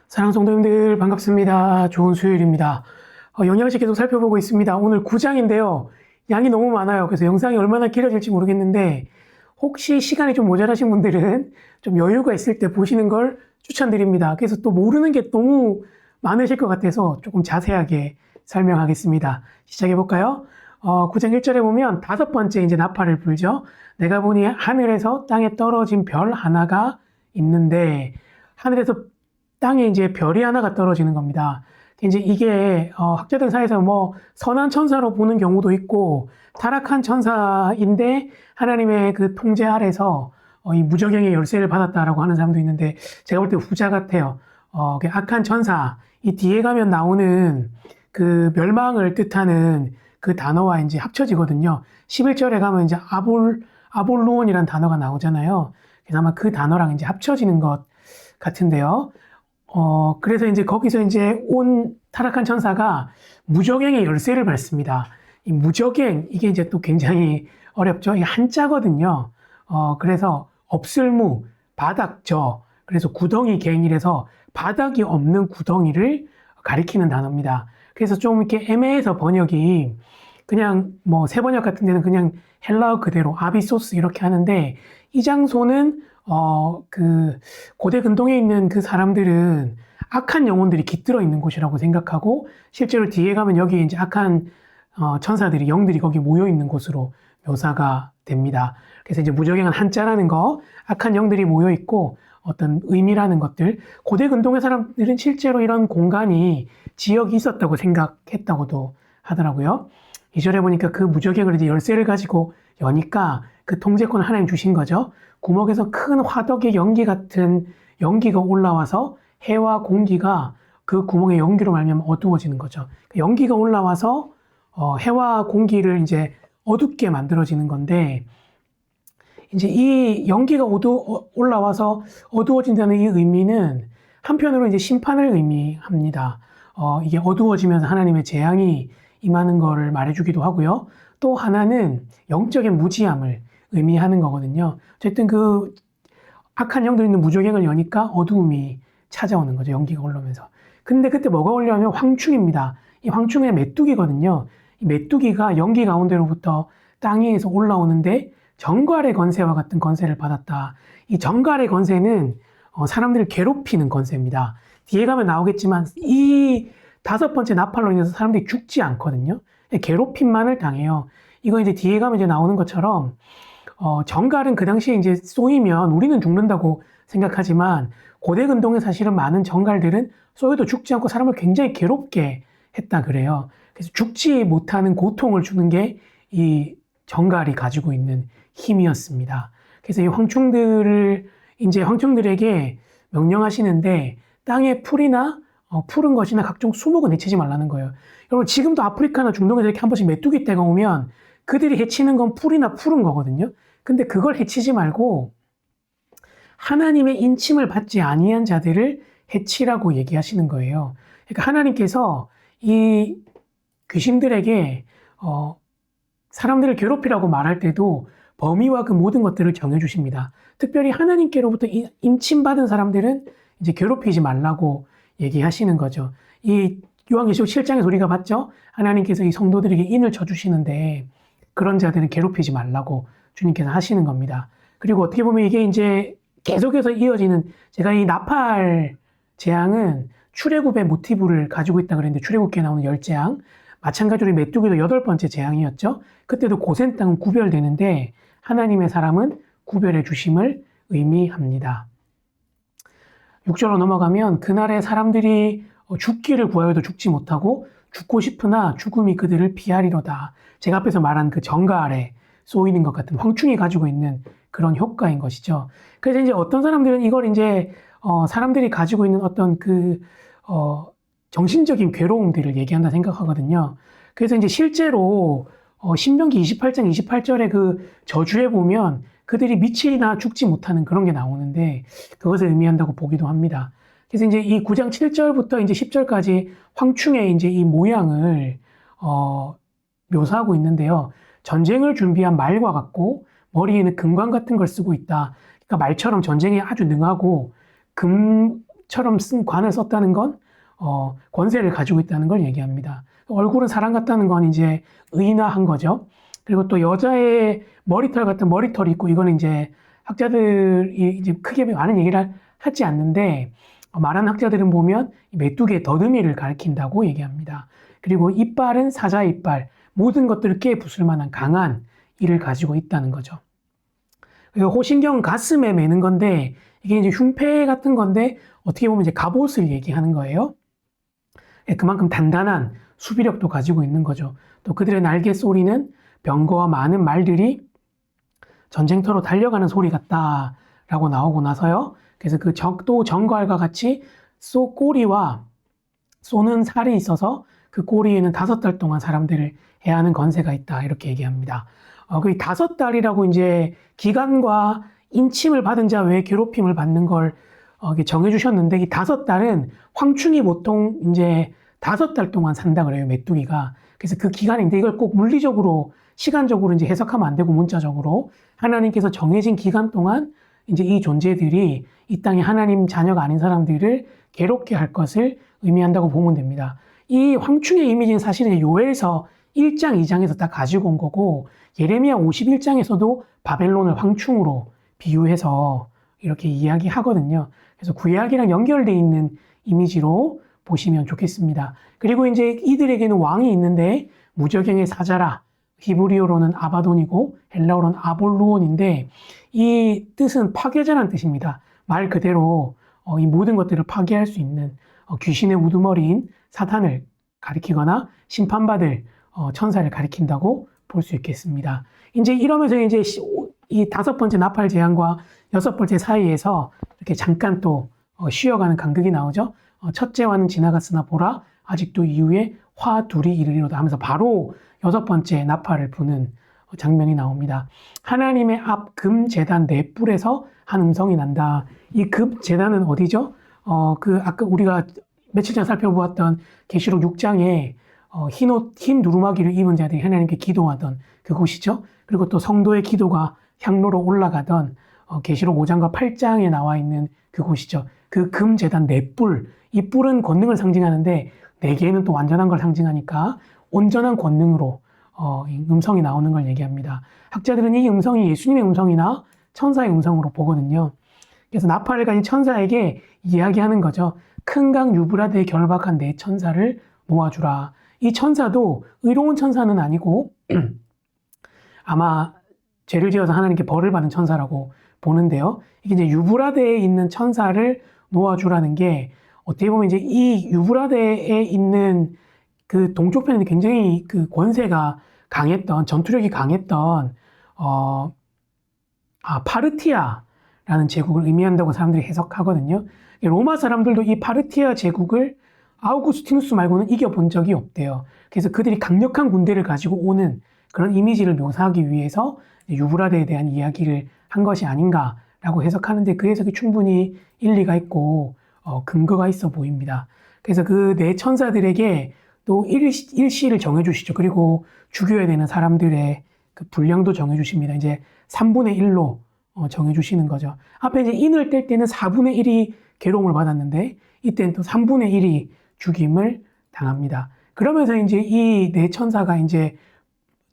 사랑 성도님들 반갑습니다. 좋은 수요일입니다. 영양식 계속 살펴보고 있습니다. 오늘 9장인데요. 양이 너무 많아요. 그래서 영상이 얼마나 길어질지 모르겠는데 혹시 시간이 좀 모자라신 분들은 좀 여유가 있을 때 보시는 걸 추천드립니다. 그래서 또 모르는 게 너무 많으실 것 같아서 조금 자세하게 설명하겠습니다. 시작해볼까요? 9장 1절에 보면 다섯 번째 이제 나팔을 불죠. 내가 보니 하늘에서 땅에 떨어진 별 하나가 있는데 하늘에서 땅에 이제 별이 하나가 떨어지는 겁니다. 이제 이게 학자들 사이에서 뭐 선한 천사로 보는 경우도 있고 타락한 천사인데 하나님의 그 통제 아래서 이 무저갱의 열쇠를 받았다라고 하는 사람도 있는데 제가 볼 때 후자 같아요. 그 악한 천사 이 뒤에 가면 나오는 그 멸망을 뜻하는 그 단어와 이제 합쳐지거든요. 11절에 가면 이제 아볼루온이라는 단어가 나오잖아요. 그래서 아마 그 단어랑 이제 합쳐지는 것 같은데요. 그래서 이제 거기서 이제 온 타락한 천사가 무저갱의 열쇠를 받습니다. 이 무저갱, 이게 이제 또 굉장히 어렵죠. 이게 한자거든요. 그래서 없을무, 바닥저, 그래서 구덩이 갱이라서 바닥이 없는 구덩이를 가리키는 단어입니다. 그래서 좀 이렇게 애매해서 번역이 그냥 뭐 세번역 같은 데는 그냥 헬라어 그대로 아비소스 이렇게 하는데 이 장소는 그 고대 근동에 있는 그 사람들은 악한 영혼들이 깃들어 있는 곳이라고 생각하고 실제로 뒤에 가면 여기 이제 악한 천사들이 영들이 거기 모여 있는 곳으로 묘사가 됩니다. 그래서 이제 무저갱은 한자라는 거, 악한 영들이 모여 있고 어떤 의미라는 것들, 고대 근동의 사람들은 실제로 이런 공간이 지역이 있었다고 생각했다고도 하더라고요. 2절에 보니까 그 무저갱을 이제 열쇠를 가지고 여니까 그 통제권을 하나님 주신 거죠. 구멍에서 큰 화덕의 연기 같은 연기가 올라와서 해와 공기가 그 구멍의 연기로 말미암아 어두워지는 거죠. 연기가 올라와서 해와 공기를 이제 어둡게 만들어지는 건데 이제 이 연기가 올라와서 어두워진다는 이 의미는 한편으로 이제 심판을 의미합니다. 이게 어두워지면서 하나님의 재앙이 임하는 거를 말해주기도 하고요. 또 하나는 영적인 무지함을 의미하는 거거든요. 어쨌든 그 악한 영들이 있는 무저갱을 여니까 어두움이 찾아오는 거죠. 연기가 올라오면서. 근데 그때 뭐가 올라오면 황충입니다. 이 황충의 메뚜기거든요. 이 메뚜기가 연기 가운데로부터 땅 위에서 올라오는데 정갈의 건세와 같은 건세를 받았다. 이 정갈의 건세는 사람들을 괴롭히는 건세입니다. 뒤에 가면 나오겠지만 이 다섯 번째 나팔로 인해서 사람들이 죽지 않거든요. 괴롭힘만을 당해요. 이거 이제 뒤에 가면 이제 나오는 것처럼 정갈은 그 당시에 이제 쏘이면 우리는 죽는다고 생각하지만 고대 근동에 사실은 많은 정갈들은 쏘여도 죽지 않고 사람을 굉장히 괴롭게 했다 그래요. 그래서 죽지 못하는 고통을 주는 게 이 정갈이 가지고 있는 힘이었습니다. 그래서 이 황충들을 이제 황충들에게 명령하시는데 땅에 풀이나 푸른 것이나 각종 수목은 해치지 말라는 거예요. 여러분 지금도 아프리카나 중동에서 이렇게 한 번씩 메뚜기 떼가 오면 그들이 해치는 건 풀이나 푸른 거거든요. 근데 그걸 해치지 말고 하나님의 인침을 받지 아니한 자들을 해치라고 얘기하시는 거예요. 그러니까 하나님께서 이 귀신들에게 사람들을 괴롭히라고 말할 때도 범위와 그 모든 것들을 정해주십니다. 특별히 하나님께로부터 임침받은 사람들은 이제 괴롭히지 말라고 얘기하시는 거죠. 이 요한계시록 7장에서 우리가 봤죠? 하나님께서 이 성도들에게 인을 쳐주시는데 그런 자들은 괴롭히지 말라고 주님께서 하시는 겁니다. 그리고 어떻게 보면 이게 이제 계속해서 이어지는 제가 이 나팔 재앙은 출애굽의 모티브를 가지고 있다 그랬는데 출애굽기에 나오는 열 재앙 마찬가지로 메뚜기도 여덟 번째 재앙이었죠. 그때도 고센 땅은 구별되는데 하나님의 사람은 구별해 주심을 의미합니다. 6절로 넘어가면 그날에 사람들이 죽기를 구하여도 죽지 못하고 죽고 싶으나 죽음이 그들을 피하리로다. 제가 앞에서 말한 그 정가 아래 쏘이는 것 같은 황충이 가지고 있는 그런 효과인 것이죠. 그래서 이제 어떤 사람들은 이걸 이제 사람들이 가지고 있는 어떤 그 정신적인 괴로움들을 얘기한다 생각하거든요. 그래서 이제 실제로 신명기 28장 28절에 그 저주에 보면 그들이 미치나 죽지 못하는 그런 게 나오는데 그것을 의미한다고 보기도 합니다. 그래서 이제 이 9장 7절부터 이제 10절까지 황충의 이제 이 모양을 묘사하고 있는데요. 전쟁을 준비한 말과 같고 머리에는 금관 같은 걸 쓰고 있다. 그러니까 말처럼 전쟁에 아주 능하고 관처럼 쓴 관을 썼다는 건 권세를 가지고 있다는 걸 얘기합니다. 얼굴은 사람 같다는 건 이제 의인화한 거죠. 그리고 또 여자의 머리털 같은 머리털이 있고, 이거는 이제 학자들이 이제 크게 많은 얘기를 하지 않는데, 말하는 학자들은 보면 메뚜기의 더듬이를 가리킨다고 얘기합니다. 그리고 이빨은 사자 이빨, 모든 것들을 깨부술 만한 강한 이를 가지고 있다는 거죠. 그리고 호신경은 가슴에 매는 건데, 이게 이제 흉패 같은 건데, 어떻게 보면 이제 갑옷을 얘기하는 거예요. 그만큼 단단한 수비력도 가지고 있는 거죠. 또 그들의 날개 소리는 병거와 많은 말들이 전쟁터로 달려가는 소리 같다라고 나오고 나서요. 그래서 그 적도 정갈과 같이 꼬리와 쏘는 살이 있어서 그 꼬리에는 5달 동안 사람들을 해야 하는 건세가 있다, 이렇게 얘기합니다. 그 5달이라고 이제 기간과 인침을 받은 자 외에 괴롭힘을 받는 걸 정해주셨는데, 이 5달은 황충이 보통 이제 5달 동안 산다 그래요, 메뚜기가. 그래서 그 기간인데, 이걸 꼭 물리적으로 시간적으로 이제 해석하면 안 되고, 문자적으로 하나님께서 정해진 기간 동안 이제 이 존재들이 이 땅에 하나님 자녀가 아닌 사람들을 괴롭게 할 것을 의미한다고 보면 됩니다. 이 황충의 이미지는 사실은 요엘서 1장, 2장에서 다 가지고 온 거고, 예레미야 51장에서도 바벨론을 황충으로 비유해서 이렇게 이야기하거든요. 그래서 구약이랑 연결되어 있는 이미지로 보시면 좋겠습니다. 그리고 이제 이들에게는 왕이 있는데, 무저갱의 사자라, 히브리어로는 아바돈이고 헬라어로는 아볼루온인데, 이 뜻은 파괴자라는 뜻입니다. 말 그대로 이 모든 것들을 파괴할 수 있는 귀신의 우두머리인 사탄을 가리키거나 심판받을 천사를 가리킨다고 볼 수 있겠습니다. 이제 이러면서 이제 이 5번째 나팔 재앙과 6번째 사이에서 이렇게 잠깐 또 쉬어가는 간극이 나오죠. 첫째와는 지나갔으나 보라, 아직도 이후에 화 둘이 이르리로다 하면서 바로 6번째 나팔을 부는 장면이 나옵니다. 하나님의 앞 금 제단 네 뿔에서 한 음성이 난다. 이 금 제단은 어디죠? 아까 우리가 며칠 전에 살펴보았던 계시록 6장에 흰 두루마기를 입은 자들이 하나님께 기도하던 그곳이죠. 그리고 또 성도의 기도가 향로로 올라가던 계시록 5장과 8장에 나와 있는 그곳이죠. 그 금 제단 네 뿔, 이 뿔은 권능을 상징하는데 4개는 또 완전한 걸 상징하니까 온전한 권능으로 음성이 나오는 걸 얘기합니다. 학자들은 이 음성이 예수님의 음성이나 천사의 음성으로 보거든요. 그래서 나팔을 가진 천사에게 이야기하는 거죠. 큰 강 유브라데에 결박한 내 천사를 모아주라. 이 천사도 의로운 천사는 아니고 아마 죄를 지어서 하나님께 벌을 받은 천사라고 보는데요. 이게 이제 유브라데에 있는 천사를 놓아주라는 게, 어떻게 보면 이제 이 유브라데에 있는 그 동쪽편에는 굉장히 그 권세가 강했던, 전투력이 강했던 파르티아라는 제국을 의미한다고 사람들이 해석하거든요. 로마 사람들도 이 파르티아 제국을 아우구스티누스 말고는 이겨본 적이 없대요. 그래서 그들이 강력한 군대를 가지고 오는 그런 이미지를 묘사하기 위해서 유브라데에 대한 이야기를 한 것이 아닌가라고 해석하는데, 그 해석이 충분히 일리가 있고 근거가 있어 보입니다. 그래서 그 네 천사들에게 또 일시를 정해주시죠. 그리고 죽여야 되는 사람들의 그 분량도 정해주십니다. 이제 3분의 1로 정해주시는 거죠. 앞에 이제 인을 뗄 때는 4분의 1이 괴로움을 받았는데, 이때는 또 3분의 1이 죽임을 당합니다. 그러면서 이제 이 네 천사가 이제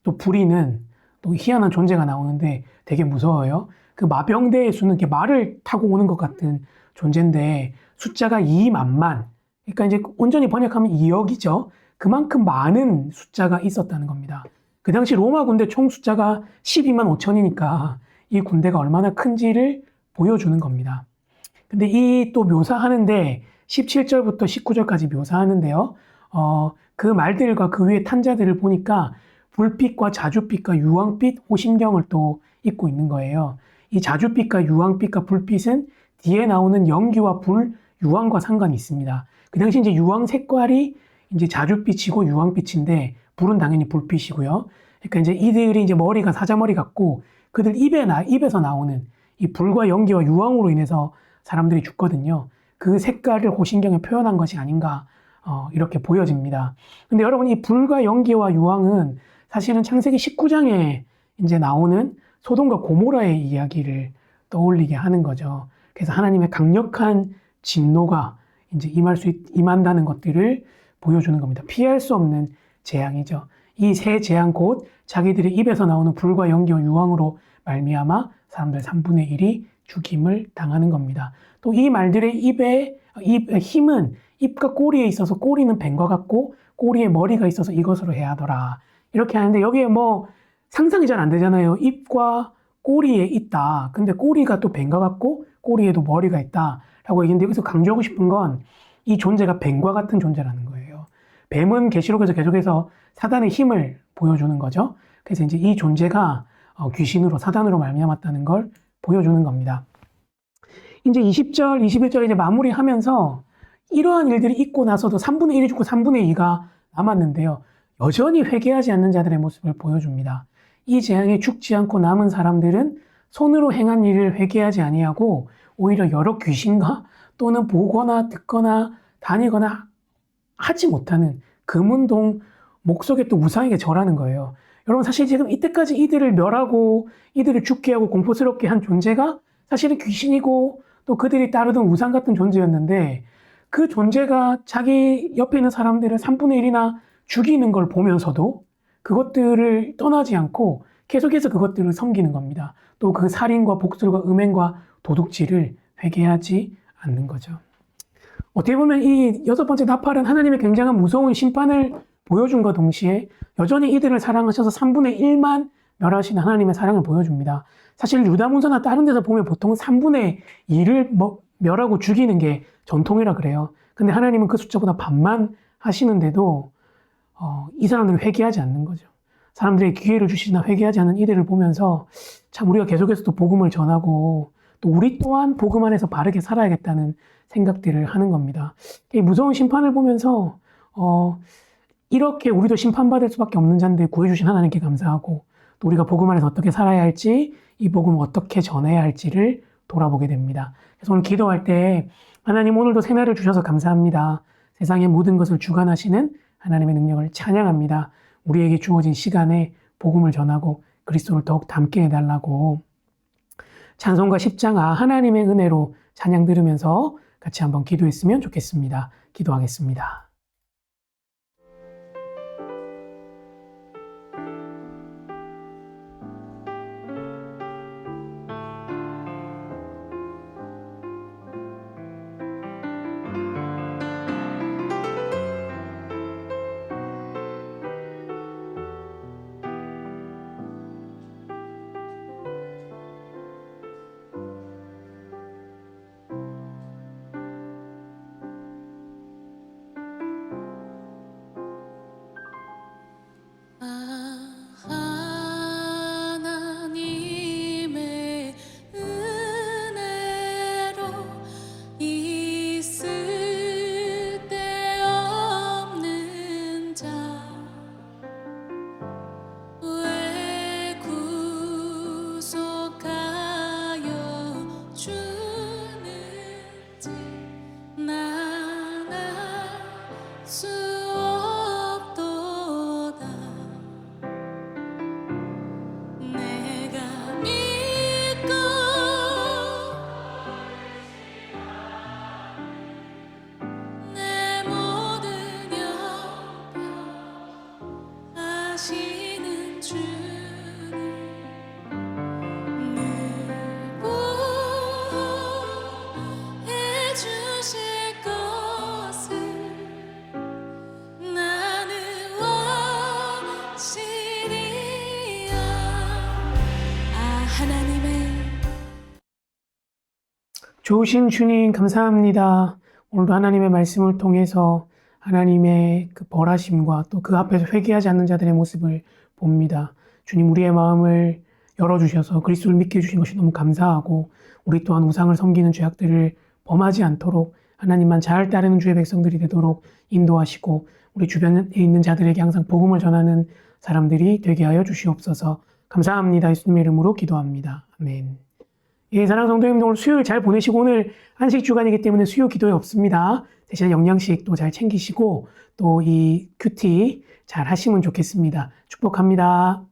또 부리는 또 희한한 존재가 나오는데 되게 무서워요. 그 마병대의 수는 이렇게 말을 타고 오는 것 같은 존재인데, 숫자가 2만만. 그러니까 이제 온전히 번역하면 2억이죠. 그만큼 많은 숫자가 있었다는 겁니다. 그 당시 로마 군대 총 숫자가 12만 5천이니까 이 군대가 얼마나 큰지를 보여주는 겁니다. 근데 이 또 묘사하는데 17절부터 19절까지 묘사하는데요. 그 말들과 그 위에 탄 자들을 보니까 불빛과 자줏빛과 유황빛 호심경을 또 입고 있는 거예요. 이 자줏빛과 유황빛과 불빛은 뒤에 나오는 연기와 불, 유황과 상관이 있습니다. 그 당시 이제 유황 색깔이 이제 자줏빛이고 유황빛인데, 불은 당연히 불빛이고요. 그러니까 이제 이들이 이제 머리가 사자머리 같고, 그들 입에서 나오는 이 불과 연기와 유황으로 인해서 사람들이 죽거든요. 그 색깔을 호신경에 표현한 것이 아닌가, 이렇게 보여집니다. 근데 여러분, 이 불과 연기와 유황은 사실은 창세기 19장에 이제 나오는 소돔과 고모라의 이야기를 떠올리게 하는 거죠. 그래서 하나님의 강력한 진노가 이제 임한다는 것들을 보여주는 겁니다. 피할 수 없는 재앙이죠. 이 세 재앙 곧 자기들의 입에서 나오는 불과 연기와 유황으로 말미암아 사람들 3분의 1이 죽임을 당하는 겁니다. 또 이 말들의 입의 힘은 입과 꼬리에 있어서 꼬리는 뱀과 같고 꼬리에 머리가 있어서 이것으로 해야 하더라. 이렇게 하는데 여기에 뭐 상상이 잘 안 되잖아요. 입과 꼬리에 있다. 근데 꼬리가 또 뱀과 같고 꼬리에도 머리가 있다. 라고 얘기했는데 여기서 강조하고 싶은 건 이 존재가 뱀과 같은 존재라는 거예요. 뱀은 계시록에서 계속해서 사단의 힘을 보여주는 거죠. 그래서 이제 이 존재가 귀신으로 사단으로 말미암았다는 걸 보여주는 겁니다. 이제 20절, 21절에 이제 마무리하면서 이러한 일들이 있고 나서도 3분의 1이 죽고 3분의 2가 남았는데요. 여전히 회개하지 않는 자들의 모습을 보여줍니다. 이 재앙에 죽지 않고 남은 사람들은 손으로 행한 일을 회개하지 아니하고 오히려 여러 귀신과 또는 보거나 듣거나 다니거나 하지 못하는 금운동 목석에 또 우상에게 절하는 거예요. 여러분 사실 지금 이때까지 이들을 멸하고 이들을 죽게 하고 공포스럽게 한 존재가 사실은 귀신이고 또 그들이 따르던 우상 같은 존재였는데 그 존재가 자기 옆에 있는 사람들을 3분의 1이나 죽이는 걸 보면서도 그것들을 떠나지 않고 계속해서 그것들을 섬기는 겁니다. 또 그 살인과 복술과 음행과 도둑질을 회개하지 않는 거죠. 어떻게 보면 이 6번째 나팔은 하나님의 굉장한 무서운 심판을 보여준과 동시에 여전히 이들을 사랑하셔서 3분의 1만 멸하시는 하나님의 사랑을 보여줍니다. 사실 유다문서나 다른 데서 보면 보통 3분의 2를 멸하고 죽이는 게 전통이라 그래요. 근데 하나님은 그 숫자보다 반만 하시는데도 이 사람들은 회개하지 않는 거죠. 사람들에게 기회를 주시나 회개하지 않는 이들을 보면서 참 우리가 계속해서 또 복음을 전하고 또 우리 또한 복음 안에서 바르게 살아야겠다는 생각들을 하는 겁니다. 이 무서운 심판을 보면서 이렇게 우리도 심판받을 수밖에 없는 자인데 구해주신 하나님께 감사하고 또 우리가 복음 안에서 어떻게 살아야 할지 이 복음을 어떻게 전해야 할지를 돌아보게 됩니다. 그래서 오늘 기도할 때 하나님 오늘도 새날을 주셔서 감사합니다. 세상의 모든 것을 주관하시는 하나님의 능력을 찬양합니다. 우리에게 주어진 시간에 복음을 전하고 그리스도를 더욱 닮게 해달라고 찬송가 10장 하나님의 은혜로 찬양 들으면서 같이 한번 기도했으면 좋겠습니다. 기도하겠습니다. 하나님의 은혜로 있을 데 없는 자 왜 구속하여 주는지 난 알 수 없도다. 내가 믿고 내 모든 영역 하시는 주를 늘 보호해 주실 것을 나는 확실히야. 하나님의 좋으신 주님 감사합니다. 오늘도 하나님의 말씀을 통해서 하나님의 그 벌하심과 또 그 앞에서 회개하지 않는 자들의 모습을 봅니다. 주님 우리의 마음을 열어주셔서 그리스도를 믿게 해주신 것이 너무 감사하고 우리 또한 우상을 섬기는 죄악들을 범하지 않도록 하나님만 잘 따르는 주의 백성들이 되도록 인도하시고 우리 주변에 있는 자들에게 항상 복음을 전하는 사람들이 되게 하여 주시옵소서. 감사합니다. 예수님의 이름으로 기도합니다. 아멘. 예, 사랑하는 성도님들 오늘 수요일 잘 보내시고 오늘 안식 주간이기 때문에 수요 기도회 없습니다. 대신에 영양식도 잘 챙기시고 또 이 큐티 잘 하시면 좋겠습니다. 축복합니다.